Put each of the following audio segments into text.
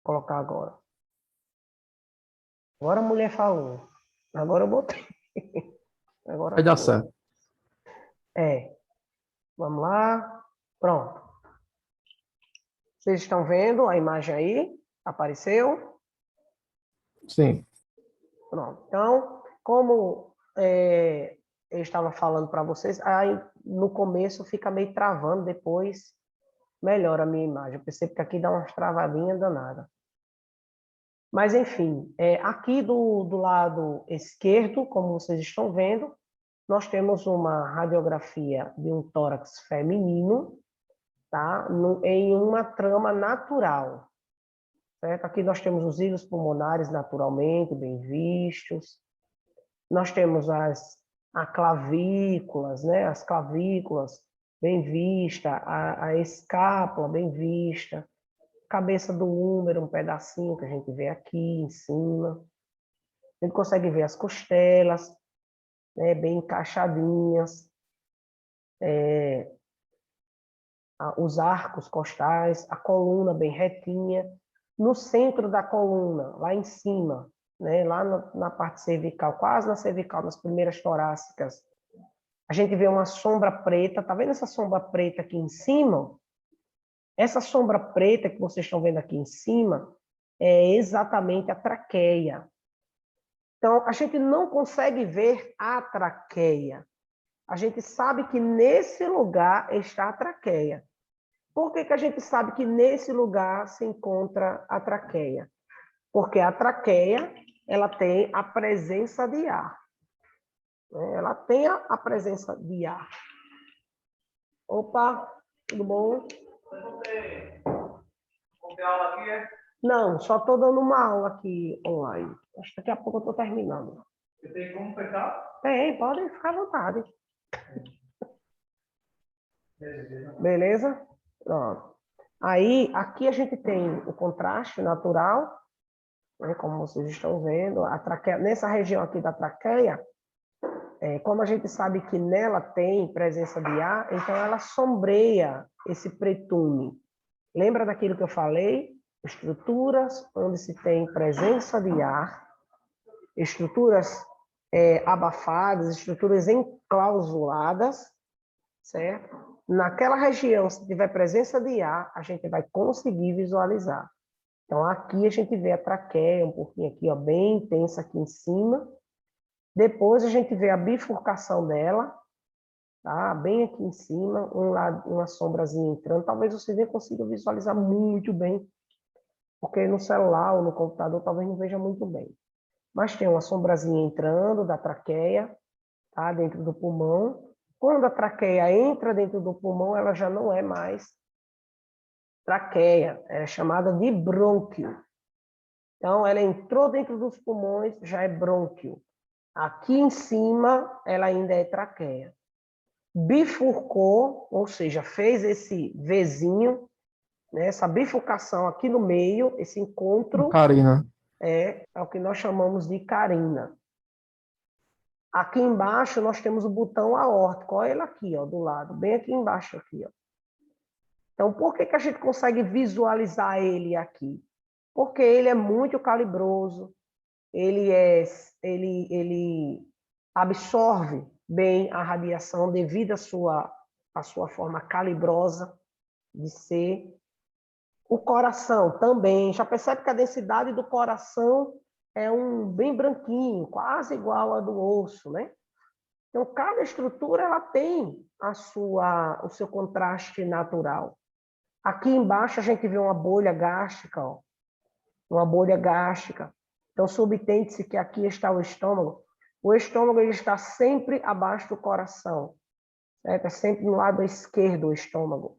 colocar agora. Agora a mulher falou. Agora eu botei. Agora Vai dar foi. certo. Vamos lá. Pronto. Vocês estão vendo a imagem aí? Apareceu? Sim. Pronto. Então, como eu estava falando para vocês, aí no começo fica meio travando, depois melhora a minha imagem. Eu percebo que aqui dá umas travadinhas danadas. Mas, enfim, aqui do lado esquerdo, como vocês estão vendo, nós temos uma radiografia de um tórax feminino, tá? Em uma trama natural. Certo? Aqui nós temos os íleos pulmonares naturalmente bem vistos. Nós temos as clavículas, né? As clavículas bem vista, a escápula bem vista, cabeça do úmero, um pedacinho que a gente vê aqui em cima. A gente consegue ver as costelas, né? Bem encaixadinhas, os arcos costais, a coluna bem retinha. No centro da coluna, lá em cima, né, lá na parte cervical, quase na cervical, nas primeiras torácicas, a gente vê uma sombra preta. Tá vendo essa sombra preta aqui em cima? Essa sombra preta que vocês estão vendo aqui em cima é exatamente a traqueia. Então, a gente não consegue ver a traqueia. A gente sabe que nesse lugar está a traqueia. Por que a gente sabe que nesse lugar se encontra a traqueia? Porque a traqueia, ela tem a presença de ar. Né? Ela tem a presença de ar. Opa, tudo bom? Você aula aqui, é? Não, só estou dando uma aula aqui online. Acho que daqui a pouco eu estou terminando. Você tem como fechar? Tem, podem ficar à vontade. Beleza? Pronto. Aí, aqui a gente tem o contraste natural, né, como vocês estão vendo, a traqueia, nessa região aqui da traqueia, como a gente sabe que nela tem presença de ar, então ela sombreia esse pretume. Lembra daquilo que eu falei? Estruturas onde se tem presença de ar, estruturas abafadas, estruturas enclausuladas, certo? Naquela região, se tiver presença de ar, a gente vai conseguir visualizar. Então, aqui a gente vê a traqueia, um pouquinho aqui, ó, bem intensa aqui em cima. Depois a gente vê a bifurcação dela, tá? Bem aqui em cima, uma sombrazinha entrando. Talvez você nem consiga visualizar muito bem, porque no celular ou no computador talvez não veja muito bem. Mas tem uma sombrazinha entrando da traqueia, tá? Dentro do pulmão. Quando a traqueia entra dentro do pulmão, ela já não é mais traqueia, é chamada de brônquio. Então, ela entrou dentro dos pulmões, já é brônquio. Aqui em cima, ela ainda é traqueia. Bifurcou, ou seja, fez esse Vzinho, né, essa bifurcação aqui no meio, esse encontro, Karina. é o que nós chamamos de carina. Aqui embaixo nós temos o botão aórtico, olha ele aqui, ó, do lado, bem aqui embaixo aqui, ó. Então, por que a gente consegue visualizar ele aqui? Porque ele é muito calibroso, ele absorve bem a radiação devido à sua forma calibrosa de ser. O coração também, já percebe que a densidade do coração é bem branquinho, quase igual a do osso, né? Então, cada estrutura ela tem o seu contraste natural. Aqui embaixo a gente vê uma bolha gástrica, ó, uma bolha gástrica. Então, subtende-se que aqui está o estômago. O estômago ele está sempre abaixo do coração, certo? É sempre no lado esquerdo o estômago.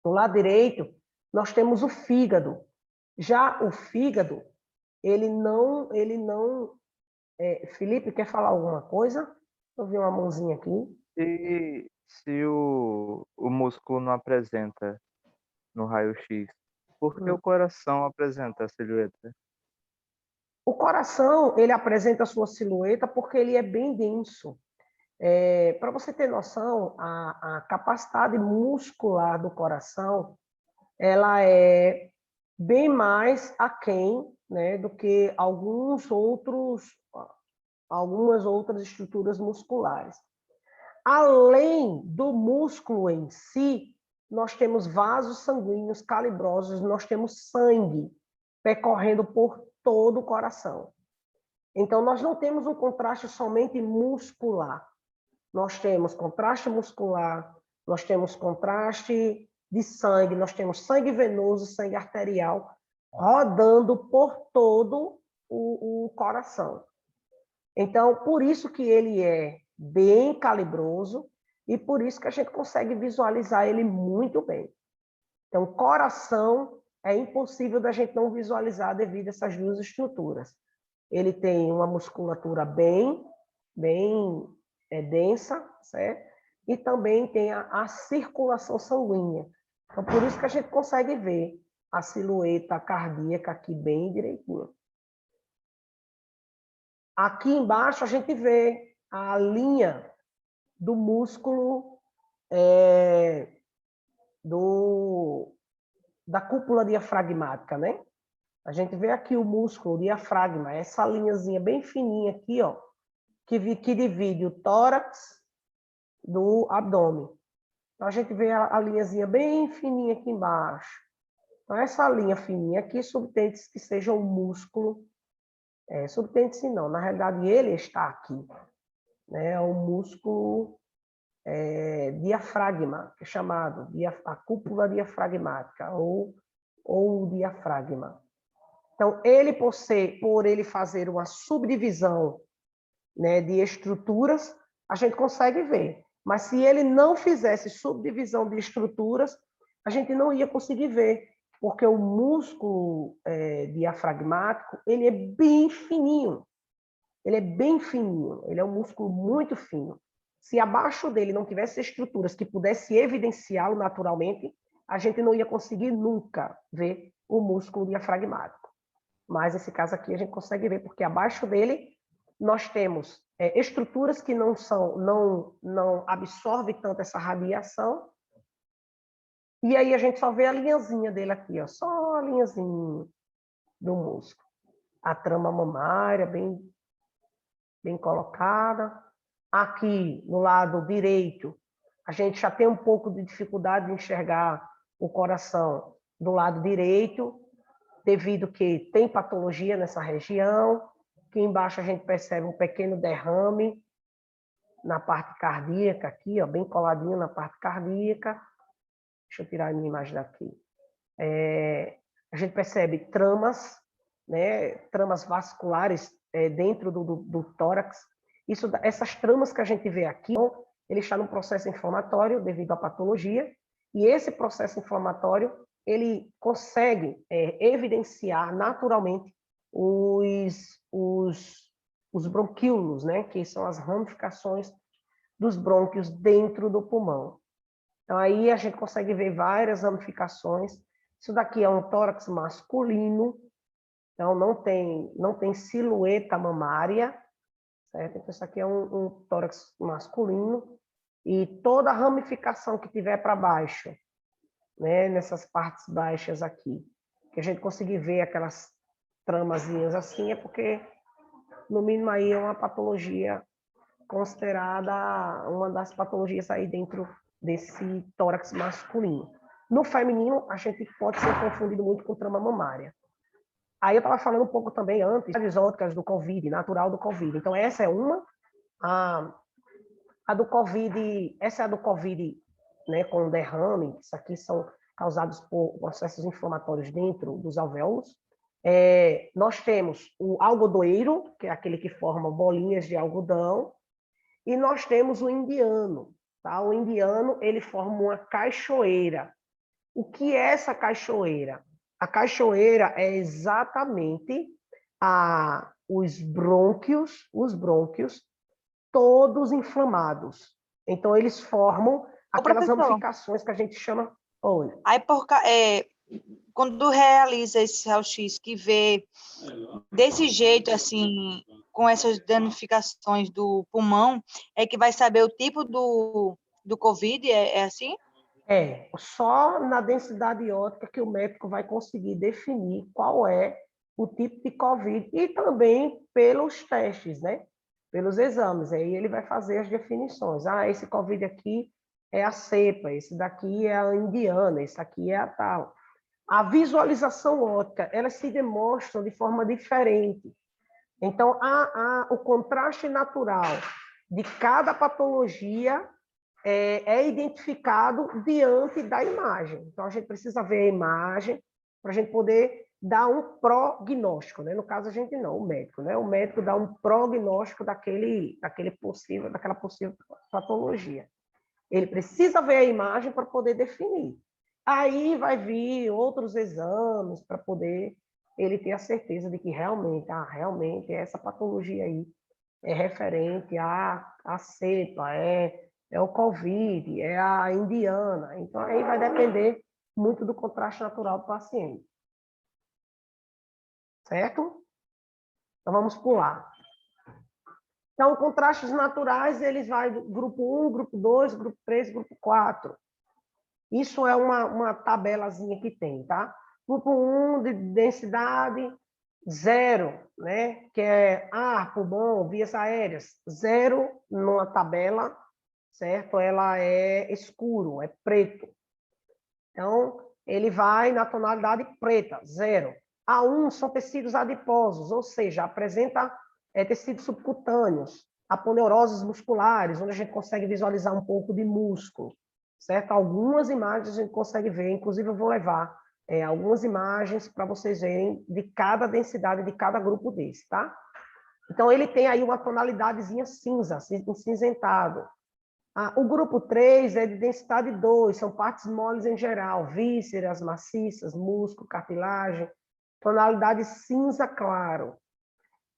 No lado direito, nós temos o fígado. Já o fígado, ele não... Felipe, quer falar alguma coisa? Eu vi uma mãozinha aqui. Se o músculo não apresenta no raio-x, por que o coração apresenta a silhueta? O coração, ele apresenta a sua silhueta porque ele é bem denso. Para você ter noção, a capacidade muscular do coração, ela é bem mais aquém, né, do que algumas outras estruturas musculares. Além do músculo em si, nós temos vasos sanguíneos calibrosos, nós temos sangue percorrendo por todo o coração. Então, nós não temos um contraste somente muscular. Nós temos contraste muscular, nós temos contraste de sangue, nós temos sangue venoso, sangue arterial, rodando por todo o coração. Então, por isso que ele é bem calibroso e por isso que a gente consegue visualizar ele muito bem. Então, coração é impossível da gente não visualizar devido a essas duas estruturas. Ele tem uma musculatura bem densa, certo? E também tem a circulação sanguínea. Então, por isso que a gente consegue ver a silhueta cardíaca aqui bem direitinho. Aqui embaixo a gente vê a linha do músculo da cúpula diafragmática, né? A gente vê aqui o músculo diafragma, essa linhazinha bem fininha aqui, ó, que divide o tórax do abdômen. Então, a gente vê a linhazinha bem fininha aqui embaixo. Então, essa linha fininha aqui subtende que seja um músculo. Subtende-se não, na realidade ele está aqui. Né? É o músculo diafragma, que é chamado a cúpula diafragmática, ou o diafragma. Então, ele, por ele fazer uma subdivisão, né, de estruturas, a gente consegue ver. Mas se ele não fizesse subdivisão de estruturas, a gente não ia conseguir ver, porque o músculo diafragmático, ele é bem fininho. Ele é bem fininho, ele é um músculo muito fino. Se abaixo dele não tivesse estruturas que pudessem evidenciá-lo naturalmente, a gente não ia conseguir nunca ver o músculo diafragmático. Mas nesse caso aqui a gente consegue ver, porque abaixo dele nós temos estruturas que não absorvem tanto essa radiação. E aí a gente só vê a linhazinha dele aqui, ó, só a linhazinha do músculo. A trama mamária bem colocada. Aqui no lado direito, a gente já tem um pouco de dificuldade de enxergar o coração do lado direito, devido que tem patologia nessa região. Aqui embaixo a gente percebe um pequeno derrame na parte cardíaca, aqui, ó, bem coladinho na parte cardíaca. Deixa eu tirar a minha imagem daqui. A gente percebe tramas, né, tramas vasculares dentro do tórax. Essas tramas que a gente vê aqui, ele está num processo inflamatório devido à patologia, e esse processo inflamatório ele consegue evidenciar naturalmente os bronquíolos, né, que são as ramificações dos brônquios dentro do pulmão. Então, aí a gente consegue ver várias ramificações. Isso daqui é um tórax masculino, então não tem silhueta mamária, certo? Então, isso aqui é um tórax masculino, e toda a ramificação que tiver para baixo, né, nessas partes baixas aqui, que a gente conseguir ver aquelas tramazinhas assim, é porque, no mínimo, aí é uma patologia considerada uma das patologias aí dentro desse tórax masculino. No feminino, a gente pode ser confundido muito com trama mamária. Aí eu estava falando um pouco também antes das óticas do Covid, natural do Covid. Então, essa é uma. A do Covid, essa é a do Covid, né, com derrame. Isso aqui são causados por processos inflamatórios dentro dos alvéolos. Nós temos o algodoeiro, que é aquele que forma bolinhas de algodão, e nós temos o indiano. Tá? O indiano, ele forma uma cachoeira. O que é essa cachoeira? A cachoeira é exatamente os brônquios todos inflamados. Então, eles formam aquelas ramificações que a gente chama... Oi. Aí, quando realiza esse raio-x, que vê desse jeito, assim, com essas danificações do pulmão, é que vai saber o tipo do Covid, é assim? Só na densidade óptica que o médico vai conseguir definir qual é o tipo de COVID e também pelos testes, né? Pelos exames. Aí ele vai fazer as definições. Ah, esse COVID aqui é a cepa, esse daqui é a indiana, esse aqui é a tal. A visualização óptica, elas se demonstram de forma diferente. Então, o contraste natural de cada patologia é identificado diante da imagem. Então, a gente precisa ver a imagem para a gente poder dar um prognóstico, né? No caso, a gente não, o médico, né? O médico dá um prognóstico daquela possível patologia. Ele precisa ver a imagem para poder definir. Aí vai vir outros exames para poder ele ter a certeza de que realmente essa patologia aí é referente à cepa, é o COVID, é a indiana. Então, aí vai depender muito do contraste natural do paciente. Certo? Então, vamos pular. Então, contrastes naturais, eles vão do grupo 1, grupo 2, grupo 3, grupo 4. Isso é uma tabelazinha que tem, tá? Grupo 1 de densidade 0, né? Que é ar, pulmão, vias aéreas. 0 numa tabela, certo? Ela é escuro, é preto. Então, ele vai na tonalidade preta, 0. A1 são tecidos adiposos, ou seja, apresenta tecidos subcutâneos, aponeuroses musculares, onde a gente consegue visualizar um pouco de músculo, certo? Algumas imagens a gente consegue ver, inclusive eu vou levar algumas imagens para vocês verem de cada densidade de cada grupo desse, tá? Então, ele tem aí uma tonalidadezinha cinza, cinzentado. O grupo 3 é de densidade 2, são partes moles em geral, vísceras, maciças, músculo, cartilagem, tonalidade cinza claro.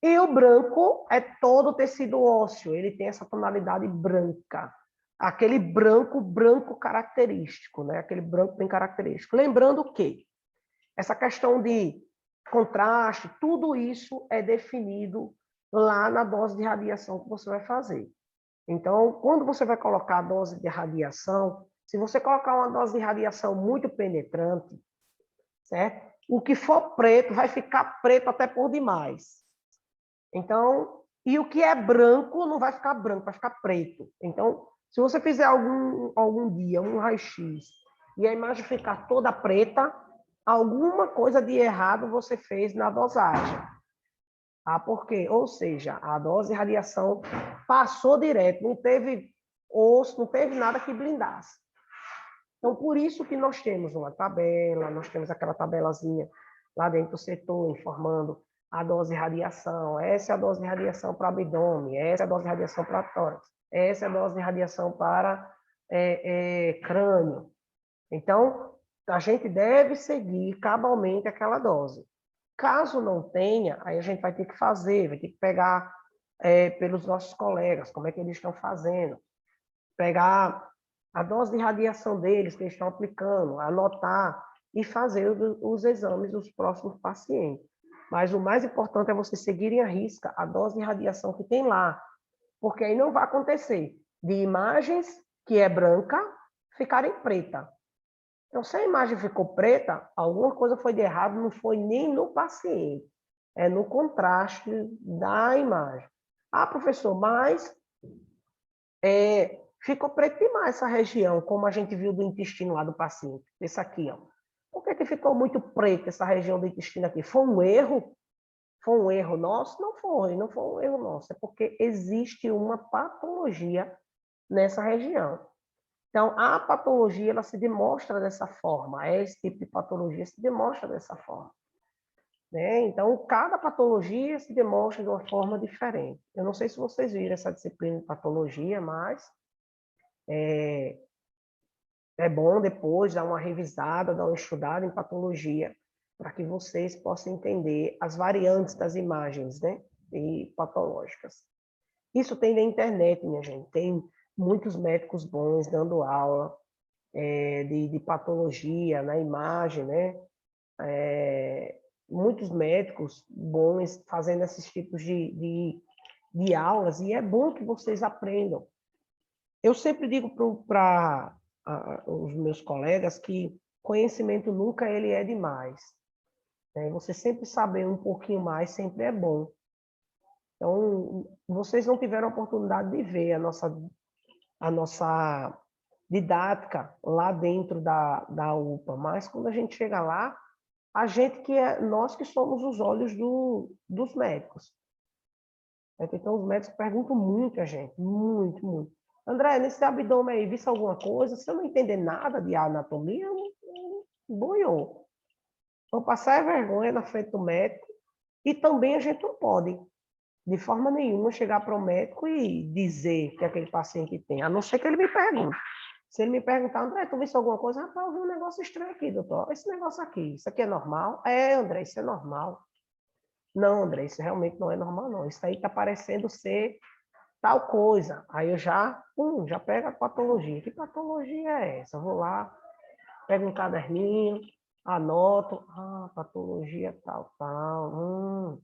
E o branco é todo o tecido ósseo, ele tem essa tonalidade branca. Aquele branco característico, né? Aquele branco bem característico. Lembrando que essa questão de contraste, tudo isso é definido lá na dose de radiação que você vai fazer. Então, quando você vai colocar a dose de radiação, se você colocar uma dose de radiação muito penetrante, certo? O que for preto vai ficar preto até por demais. Então, e o que é branco não vai ficar branco, vai ficar preto. Então, se você fizer algum dia um raio-x e a imagem ficar toda preta, alguma coisa de errado você fez na dosagem. Por quê? Ou seja, a dose de radiação passou direto, não teve osso, não teve nada que blindasse. Então, por isso que nós temos uma tabela, nós temos aquela tabelazinha lá dentro do setor, informando a dose de radiação. Essa é a dose de radiação para abdômen, essa é a dose de radiação para tórax, essa é a dose de radiação para crânio. Então, a gente deve seguir cabalmente aquela dose. Caso não tenha, aí a gente vai ter que fazer, vai ter que pegar pelos nossos colegas, como é que eles estão fazendo, pegar a dose de radiação deles que eles estão aplicando, anotar e fazer os exames dos próximos pacientes. Mas o mais importante é vocês seguirem à risca a dose de radiação que tem lá, porque aí não vai acontecer de imagens que é branca ficarem preta. Então, se a imagem ficou preta, alguma coisa foi de errado, não foi nem no paciente, é no contraste da imagem. Professor, mas ficou preto demais essa região, como a gente viu do intestino lá do paciente, esse aqui, ó. Por que ficou muito preto essa região do intestino aqui? Foi um erro? Foi um erro nosso? Não foi um erro nosso, é porque existe uma patologia nessa região. Então, a patologia, ela se demonstra dessa forma, esse tipo de patologia se demonstra dessa forma. Né? Então, cada patologia se demonstra de uma forma diferente. Eu não sei se vocês viram essa disciplina de patologia, mas é bom depois dar uma revisada, dar uma estudada em patologia, para que vocês possam entender as variantes das imagens, né? E patológicas. Isso tem na internet, minha gente, tem muitos médicos bons dando aula de patologia na imagem, né? Muitos médicos bons fazendo esses tipos de aulas, e é bom que vocês aprendam. Eu sempre digo para os meus colegas que conhecimento nunca ele é demais. Né? Você sempre saber um pouquinho mais sempre é bom. Então, vocês não tiveram a oportunidade de ver a nossa didática lá dentro da UPA, mas quando a gente chega lá, nós que somos os olhos dos médicos. Então, os médicos perguntam muito a gente, muito, muito. André, nesse abdômen aí, viste alguma coisa? Se eu não entender nada de anatomia, boiou. Vou passar vergonha na frente do médico e também a gente não pode, de forma nenhuma, chegar para o médico e dizer que aquele paciente tem, a não ser que ele me pergunte. Se ele me perguntar, André, tu viste alguma coisa? Rapaz, eu vi um negócio estranho aqui, doutor. Esse negócio aqui, isso aqui é normal? É, André, isso é normal. Não, André, isso realmente não é normal, não. Isso aí está parecendo ser tal coisa. Aí eu já pego a patologia. Que patologia é essa? Eu vou lá, pego um caderninho, anoto. Patologia tal, tal.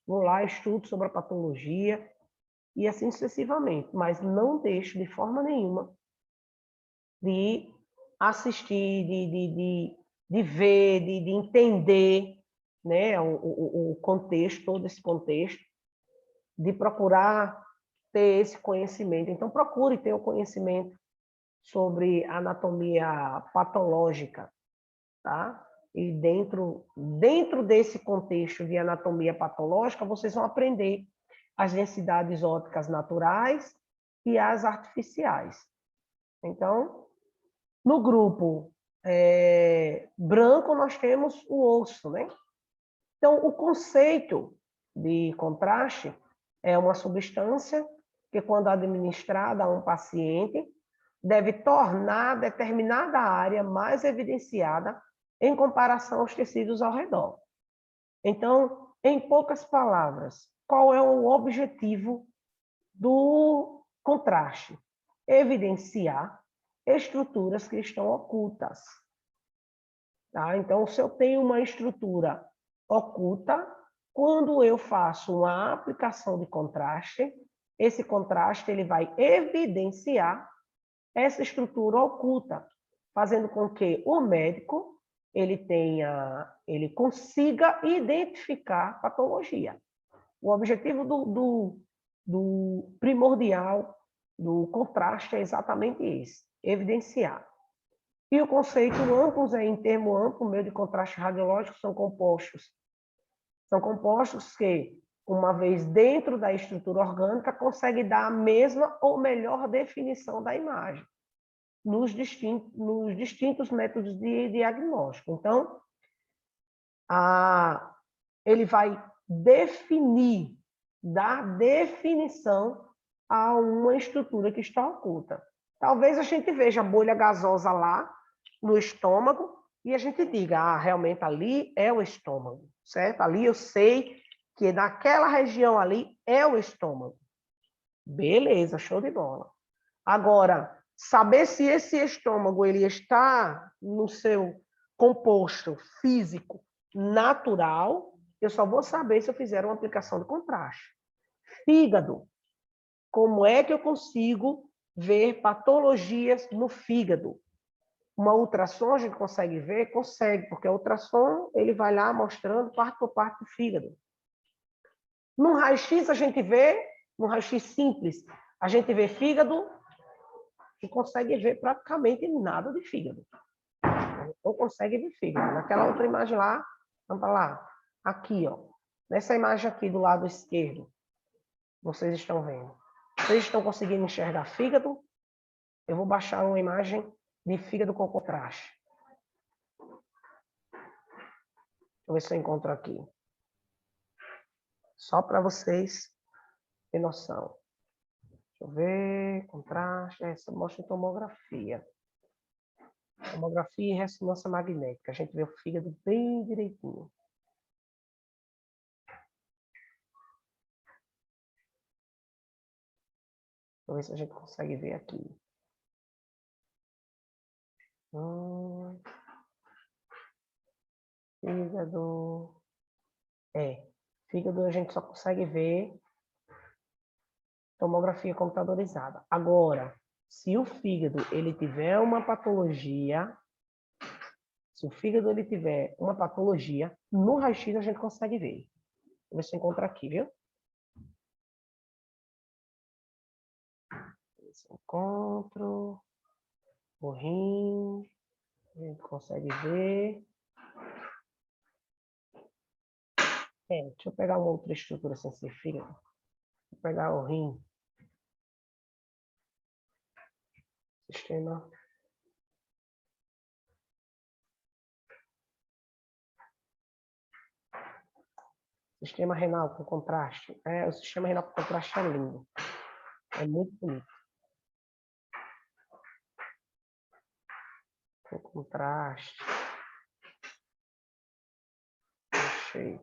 Vou lá, estudo sobre a patologia e assim sucessivamente. Mas não deixo de forma nenhuma de assistir, de ver, de entender, né, o contexto, todo esse contexto, de procurar ter esse conhecimento. Então, procure ter o conhecimento sobre anatomia patológica, tá? E dentro desse contexto de anatomia patológica, vocês vão aprender as densidades ópticas naturais e as artificiais. Então, no grupo branco, nós temos o osso, né? Então, o conceito de contraste é uma substância que, quando administrada a um paciente, deve tornar determinada área mais evidenciada em comparação aos tecidos ao redor. Então, em poucas palavras, qual é o objetivo do contraste? Evidenciar estruturas que estão ocultas. Tá? Então, se eu tenho uma estrutura oculta, quando eu faço uma aplicação de contraste, esse contraste ele vai evidenciar essa estrutura oculta, fazendo com que o médico ele consiga identificar patologia. O objetivo do primordial do contraste é exatamente esse, evidenciar. E o conceito amplo, em termo amplo, meio de contraste radiológico, são compostos que, uma vez dentro da estrutura orgânica, conseguem dar a mesma ou melhor definição da imagem nos distintos métodos de diagnóstico. Então, ele vai dar definição a uma estrutura que está oculta. Talvez a gente veja a bolha gasosa lá no estômago e a gente diga, realmente ali é o estômago, certo? Ali eu sei que naquela região ali é o estômago. Beleza, show de bola. Agora, saber se esse estômago ele está no seu composto físico natural, eu só vou saber se eu fizer uma aplicação de contraste. Fígado. Como é que eu consigo ver patologias no fígado? Uma ultrassom a gente consegue ver? Consegue, porque a ultrassom ele vai lá mostrando parte por parte do fígado. No raio-x a gente vê, no raio-x simples, a gente vê fígado e consegue ver praticamente nada de fígado. Não consegue ver fígado. Naquela outra imagem lá, vamos para lá. Aqui, ó. Nessa imagem aqui do lado esquerdo, vocês estão vendo. Vocês estão conseguindo enxergar fígado? Eu vou baixar uma imagem de fígado com contraste. Deixa eu ver se eu encontro aqui. Só para vocês terem noção. Deixa eu ver, contraste, essa mostra em tomografia. Tomografia e ressonância magnética. A gente vê o fígado bem direitinho. Deixa eu ver se a gente consegue ver aqui. Fígado. Fígado a gente só consegue ver tomografia computadorizada. Agora, Se o fígado ele tiver uma patologia, no raio-x a gente consegue ver. Vou ver se encontra aqui, viu? Esse encontro, o rim, a gente consegue ver. Deixa eu pegar uma outra estrutura sem ser fígado. Vou pegar o rim. Sistema. Sistema renal com contraste. O sistema renal com contraste é lindo. É muito bonito. Com contraste. Achei.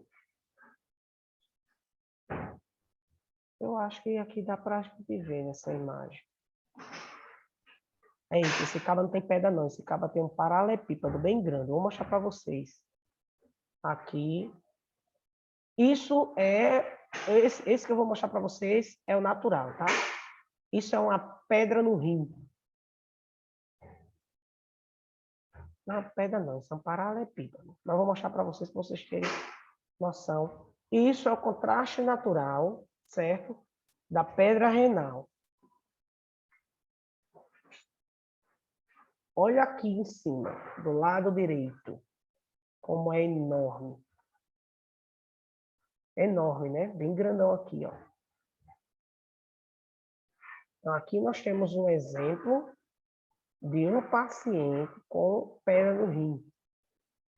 Eu acho que aqui dá para ver nessa imagem. É isso, esse cabo não tem pedra não, esse cabo tem um paralelepípedo bem grande. Vou mostrar para vocês. Aqui. Isso é, esse que eu vou mostrar para vocês é o natural, tá? Isso é uma pedra no rim. Não é uma pedra não, isso é um paralelepípedo. Mas eu vou mostrar para vocês terem noção. Isso é o contraste natural, certo? Da pedra renal. Olha aqui em cima, do lado direito, como é enorme. Enorme, né? Bem grandão aqui, ó. Então, aqui nós temos um exemplo de um paciente com pedra no rim.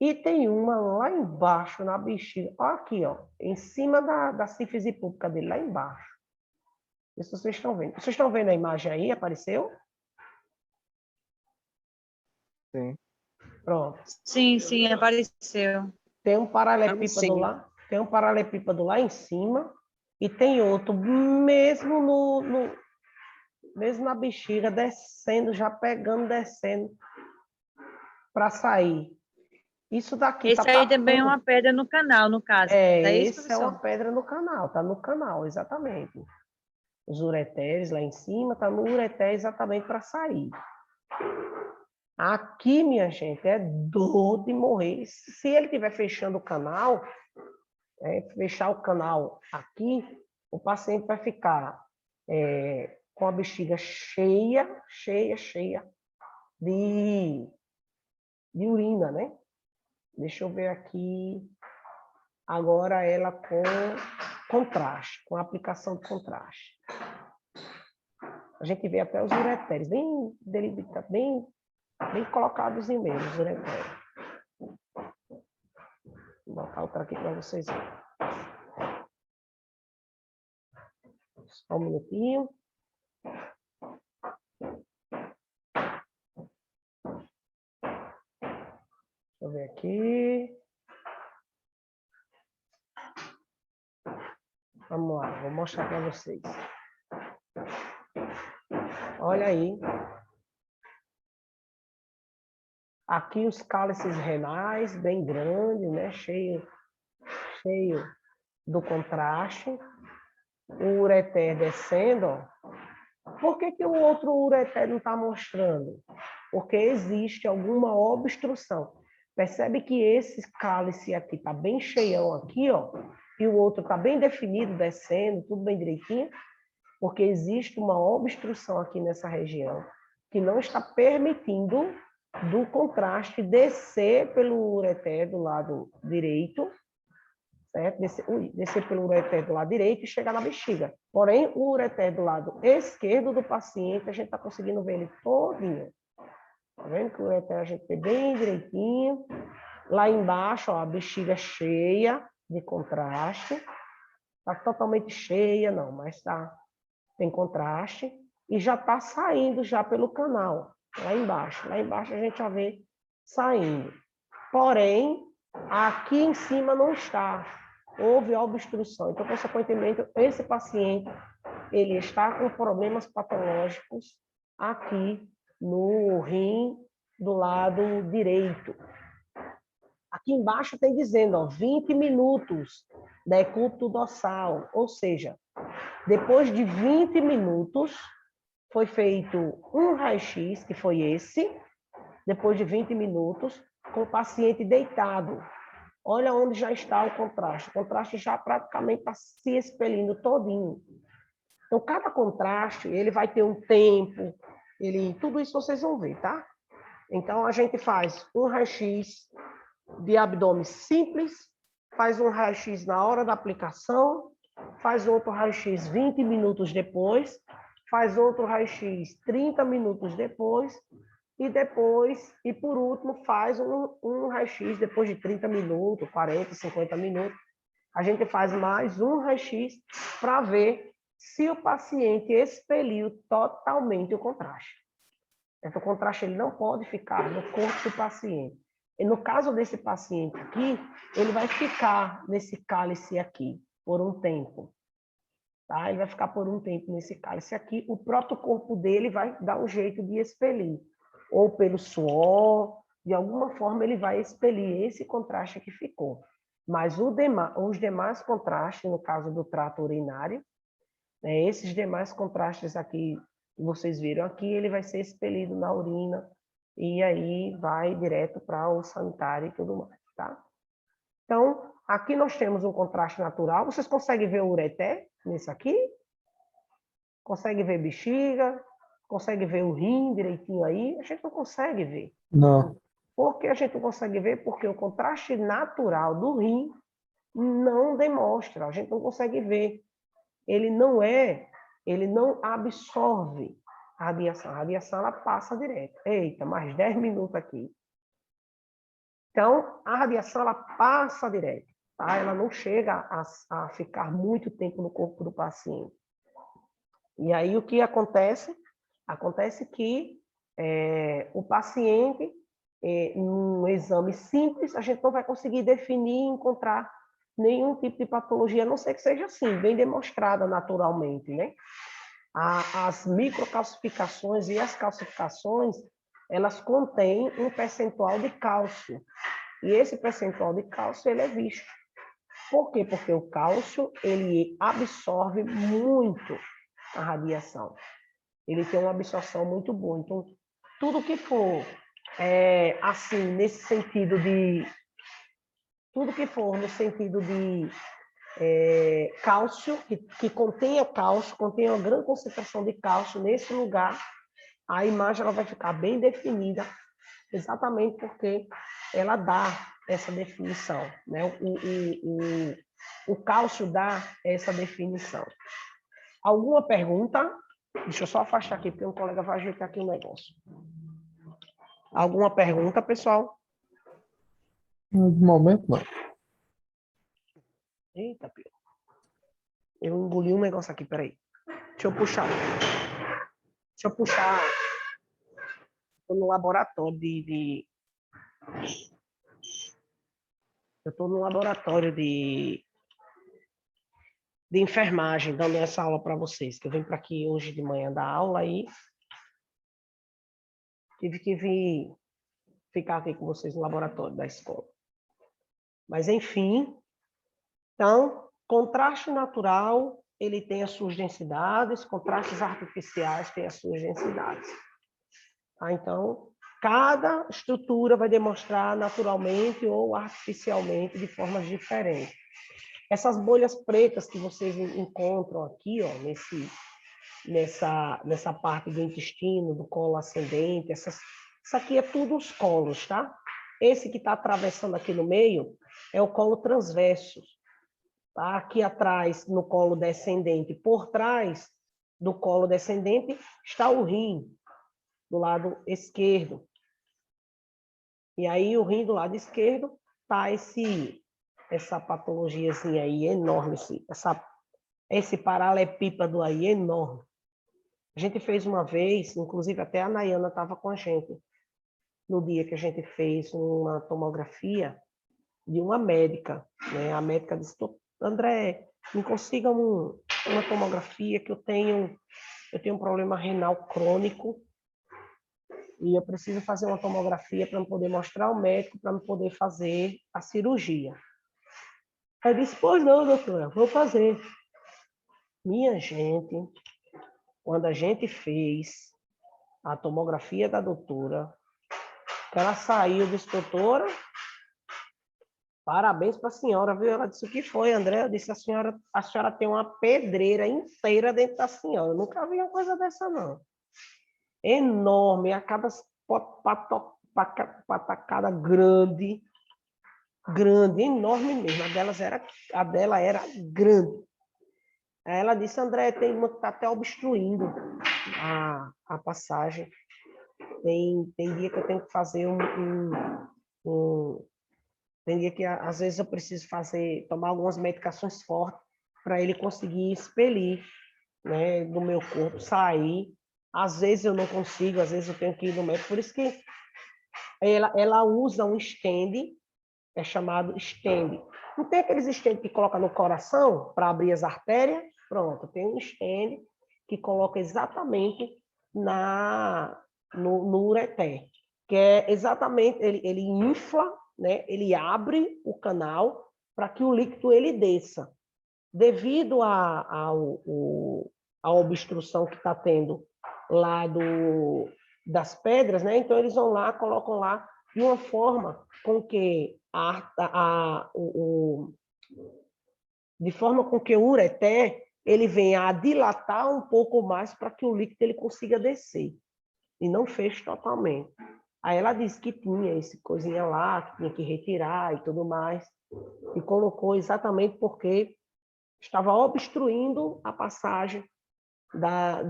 E tem uma lá embaixo, na bexiga. Olha aqui, ó. Em cima da sífise pública dele, lá embaixo. Isso vocês estão vendo. Vocês estão vendo a imagem aí? Apareceu? Sim. Pronto. Sim, apareceu. Tem um paralelepípedo lá. Tem um paralelepípedo lá em cima. E tem outro mesmo mesmo na bexiga, descendo, já pegando, descendo para sair. Isso daqui Esse aí também é uma pedra no canal, no caso. Esse professor? é uma pedra no canal, tá no canal, exatamente. Os ureteres lá em cima, tá no ureter exatamente para sair. Aqui, minha gente, é dor de morrer. Se ele estiver fechando o canal, fechar o canal aqui, o paciente vai ficar com a bexiga cheia de urina, né? Deixa eu ver aqui. Agora ela com contraste, com aplicação de contraste. A gente vê até os ureteres bem delimitados, bem colocados em meio, os ureteres. Vou botar outra aqui para vocês verem. Só um minutinho. Deixa eu ver aqui. Vamos lá, vou mostrar para vocês. Olha aí. Aqui os cálices renais, bem grandes, né? Cheio do contraste. O ureter descendo, ó. Por que o outro ureter não está mostrando? Porque existe alguma obstrução. Percebe que esse cálice aqui está bem cheião aqui, ó, e o outro está bem definido, descendo, tudo bem direitinho, porque existe uma obstrução aqui nessa região que não está permitindo do contraste descer pelo ureter do lado direito, certo? Descer pelo ureter do lado direito e chegar na bexiga. Porém, o ureter do lado esquerdo do paciente, a gente está conseguindo ver ele todinho. Tá vendo que o ureter a gente vê bem direitinho. Lá embaixo, ó, a bexiga cheia de contraste. Está totalmente cheia, não, mas tem contraste. E já está saindo já pelo canal, lá embaixo. Lá embaixo a gente já vê saindo. Porém, aqui em cima não está. Houve obstrução. Então, consequentemente, esse paciente ele está com problemas patológicos aqui no rim do lado direito. Aqui embaixo tem dizendo, ó, 20 minutos decúbito dorsal, ou seja, depois de 20 minutos, foi feito um raio-x, que foi esse, depois de 20 minutos, com o paciente deitado. Olha onde já está o contraste. O contraste já praticamente está se expelindo todinho. Então, cada contraste, ele vai ter um tempo, tudo isso vocês vão ver, tá? Então, a gente faz um raio-x de abdômen simples, faz um raio-x na hora da aplicação, faz outro raio-x 20 minutos depois, faz outro raio-x 30 minutos depois, e por último, faz um raio-x depois de 30 minutos, 40, 50 minutos. A gente faz mais um raio-x para ver se o paciente expeliu totalmente o contraste. Então, o contraste ele não pode ficar no corpo do paciente. E no caso desse paciente aqui, ele vai ficar nesse cálice aqui por um tempo. Tá? Ele vai ficar por um tempo nesse cálice aqui. O próprio corpo dele vai dar um jeito de expelir. Ou pelo suor, de alguma forma ele vai expelir esse contraste que ficou. Mas os demais contrastes, no caso do trato urinário, né, esses demais contrastes aqui, que vocês viram aqui, ele vai ser expelido na urina e aí vai direto para o sanitário e tudo mais, tá? Então, aqui nós temos um contraste natural. Vocês conseguem ver o ureter nesse aqui? Conseguem ver bexiga? Consegue ver o rim direitinho aí? A gente não consegue ver. Não. Por que a gente não consegue ver? Porque o contraste natural do rim não demonstra, a gente não consegue ver. Ele não absorve a radiação. A radiação, ela passa direto. Eita, mais 10 minutos aqui. Então, a radiação, ela passa direto. Tá? Ela não chega a ficar muito tempo no corpo do paciente. E aí, o que acontece? Acontece que o paciente, num exame simples, a gente não vai conseguir definir e encontrar nenhum tipo de patologia, a não ser que seja assim, bem demonstrada naturalmente, né? As microcalcificações e as calcificações, elas contêm um percentual de cálcio. E esse percentual de cálcio, ele é visto. Por quê? Porque o cálcio, ele absorve muito a radiação. Ele tem uma absorção muito boa. Então, tudo que for, assim, nesse sentido de... Tudo que for no sentido de cálcio, que contenha cálcio, contenha uma grande concentração de cálcio nesse lugar, a imagem ela vai ficar bem definida, exatamente porque ela dá essa definição, né? O cálcio dá essa definição. Alguma pergunta? Deixa eu só afastar aqui, porque um colega vai ajeitar aqui o negócio. Alguma pergunta, pessoal? De momento, não. Eita, Pio. Eu engoli um negócio aqui, peraí. Deixa eu puxar. Estou no laboratório Eu estou no laboratório de enfermagem, dando essa aula para vocês, que eu vim para aqui hoje de manhã dar aula aí. Tive que vir ficar aqui com vocês no laboratório da escola. Mas, enfim, então, contraste natural, ele tem as suas densidades, contrastes artificiais têm as suas densidades. Tá? Então, cada estrutura vai demonstrar naturalmente ou artificialmente de formas diferentes. Essas bolhas pretas que vocês encontram aqui, ó, nessa parte do intestino, do colo ascendente, isso aqui é tudo os colos, tá? Esse que está atravessando aqui no meio é o colo transverso. Tá? Aqui atrás, no colo descendente, por trás do colo descendente, está o rim, do lado esquerdo. E aí, o rim do lado esquerdo está essa patologiazinha aí enorme, esse paralelepípedo aí enorme. A gente fez uma vez, inclusive até a Nayana estava com a gente, no dia que a gente fez uma tomografia de uma médica, né? A médica disse: André, me consiga uma tomografia que eu tenho um problema renal crônico e eu preciso fazer uma tomografia para poder mostrar ao médico, para poder fazer a cirurgia. Eu disse: pois não, doutora, vou fazer. Minha gente, quando a gente fez a tomografia da doutora, ela saiu, disse, doutora, parabéns para a senhora, viu? Ela disse, o que foi, André? Eu disse, a senhora tem uma pedreira inteira dentro da senhora. Eu nunca vi uma coisa dessa, não. Enorme, a cada patacada grande, enorme mesmo. A dela era grande. Aí ela disse, André, tem uma que está até obstruindo a passagem. Tem dia que eu tenho que fazer tem dia que, às vezes, eu preciso tomar algumas medicações fortes para ele conseguir expelir, né, do meu corpo, sair. Às vezes eu não consigo, às vezes eu tenho que ir no médico. Por isso que ela usa um stent, é chamado stent. Não tem aqueles stent que coloca no coração para abrir as artérias? Pronto, tem um stent que coloca exatamente no ureter, que é exatamente, ele infla, né? Ele abre o canal para que o líquido ele desça. Devido à obstrução que está tendo lá das pedras, né? Então eles vão lá, colocam lá de uma forma com que de forma com que o ureter ele venha a dilatar um pouco mais para que o líquido ele consiga descer. E não fez totalmente. Aí ela disse que tinha esse coisinha lá, que tinha que retirar e tudo mais. E colocou exatamente porque estava obstruindo a passagem da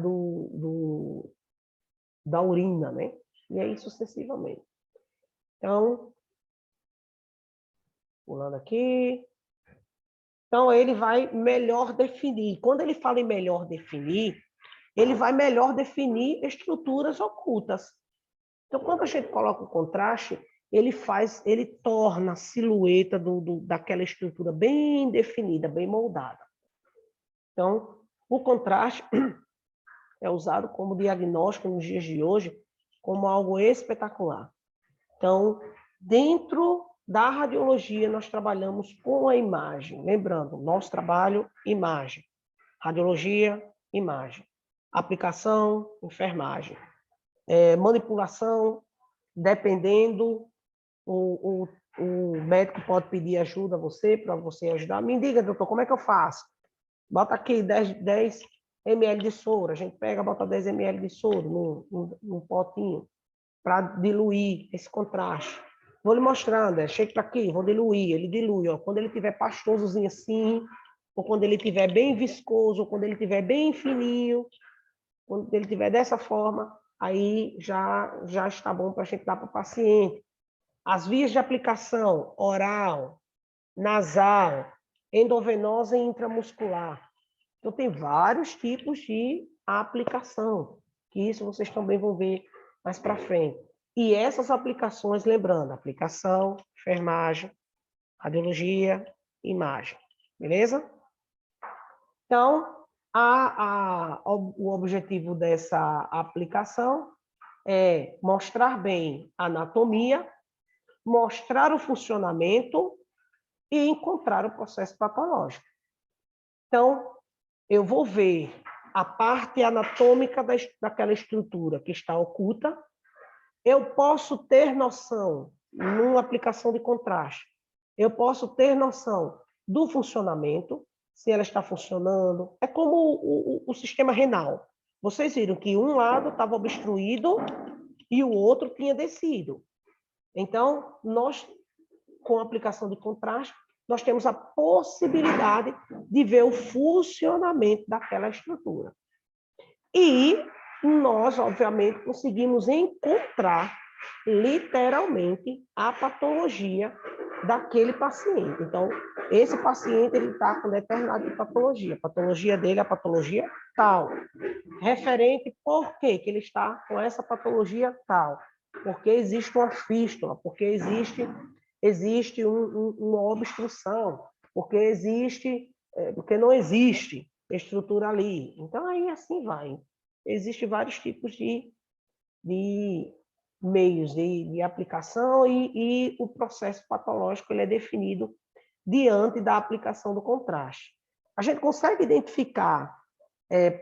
urina, né? E aí sucessivamente. Então, pulando aqui. Então, ele vai melhor definir. Quando ele fala em melhor definir, ele vai melhor definir estruturas ocultas. Então, quando a gente coloca o contraste, ele torna a silhueta daquela estrutura bem definida, bem moldada. Então, o contraste é usado como diagnóstico nos dias de hoje, como algo espetacular. Então, dentro da radiologia, nós trabalhamos com a imagem. Lembrando, nosso trabalho, imagem. Radiologia, imagem. Aplicação, enfermagem. Manipulação, dependendo, o médico pode pedir ajuda a você, para você ajudar. Me diga, doutor, como é que eu faço? Bota aqui 10 ml de soro. A gente pega, bota 10 ml de soro num potinho para diluir esse contraste. Vou lhe mostrando, chega aqui, vou diluir. Ele dilui, ó. Quando ele tiver pastosozinho assim, ou quando ele tiver bem viscoso, ou quando ele tiver bem fininho, quando ele tiver dessa forma, aí já está bom para a gente dar para o paciente. As vias de aplicação, oral, nasal, endovenosa e intramuscular. Então, tem vários tipos de aplicação, que isso vocês também vão ver mais para frente. E essas aplicações, lembrando, aplicação, enfermagem, radiologia, imagem. Beleza? Então, o objetivo dessa aplicação é mostrar bem a anatomia, mostrar o funcionamento e encontrar o processo patológico. Então, eu vou ver a parte anatômica daquela estrutura que está oculta. Eu posso ter noção, numa aplicação de contraste, eu posso ter noção do funcionamento, se ela está funcionando. É como o sistema renal. Vocês viram que um lado estava obstruído e o outro tinha descido. Então, nós, com a aplicação de contraste, nós temos a possibilidade de ver o funcionamento daquela estrutura. E nós, obviamente, conseguimos encontrar, literalmente, a patologia daquele paciente. Então, esse paciente está com determinada patologia. A patologia dele é a patologia tal. Referente por quê que ele está com essa patologia tal? Porque existe uma fístula, porque existe uma obstrução, porque não existe estrutura ali. Então, aí assim vai. Existem vários tipos de meios de aplicação e o processo patológico ele é definido diante da aplicação do contraste. A gente consegue identificar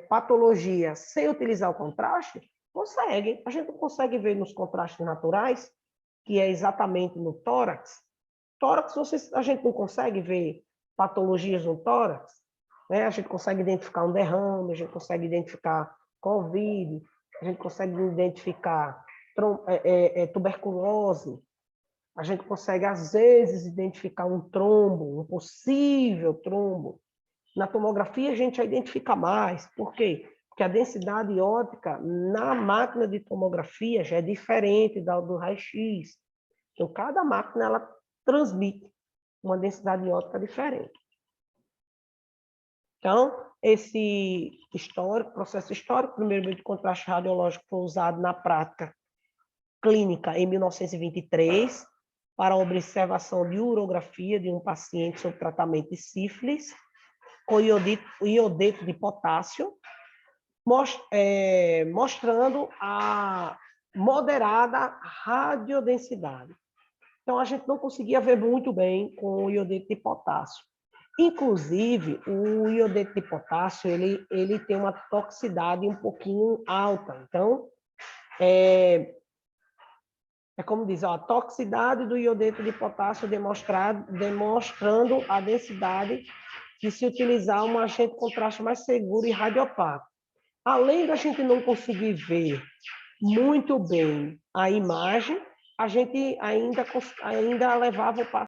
patologia sem utilizar o contraste? Consegue. A gente não consegue ver nos contrastes naturais, que é exatamente no tórax. Tórax, a gente não consegue ver patologias no tórax, né? A gente consegue identificar um derrame, a gente consegue identificar COVID, a gente consegue identificar tuberculose, a gente consegue, às vezes, identificar um trombo, um possível trombo. Na tomografia, a gente já identifica mais. Por quê? Porque a densidade óptica na máquina de tomografia já é diferente do raio-x. Então, cada máquina ela transmite uma densidade óptica diferente. Então, esse processo histórico, primeiro meio de contraste radiológico foi usado na prática clínica em 1923 para a observação de urografia de um paciente sob tratamento de sífilis com iodeto de potássio, mostrando a moderada radiodensidade. Então, a gente não conseguia ver muito bem com o iodeto de potássio. Inclusive, o iodeto de potássio, ele tem uma toxicidade um pouquinho alta. Então, é como diz, a toxicidade do iodeto de potássio demonstrando a densidade de se utilizar um agente de contraste mais seguro e radiopaco. Além da gente não conseguir ver muito bem a imagem, a gente ainda levava o paciente